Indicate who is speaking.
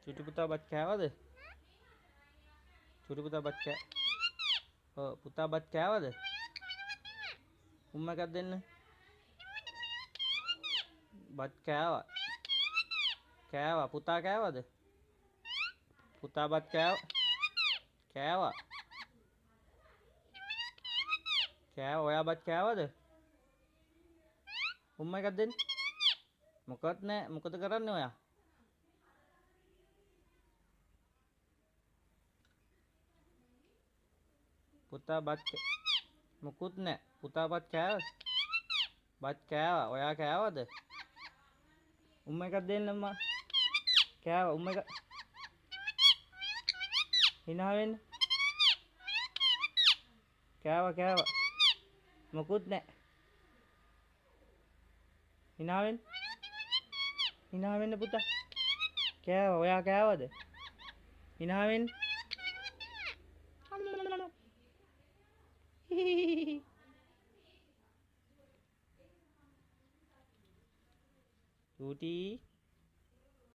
Speaker 1: චුටි පුතා බත් කෑවද? චුටි පුතා බත් කෑ. ඔව් පුතා බත් කෑවද? උම්ම එකක් දෙන්න. බත් කෑවා. කෑවා. පුතා කෑවද? පුතා බත් කෑවා. කෑවා. ඔයා බත් කෑවද? උම්ම එකක් දෙන්න. මොකවත් නෑ. මොකද කරන්නේ ඔයා? පුතා බත් මොකුත් නෑ. පුතා බත් කෑවද? බත් කෑවා. ඔයා කෑවද? උම්ම එකක් දෙන්න අම්මා. කෑවා. උම්ම එක. hina වෙන්න. කෑවා. මොකුත් නෑ. hina වෙන්න. hina වෙන්න පුතා. කෑවා. ඔයා කෑවද? hina වෙන්න. චූටි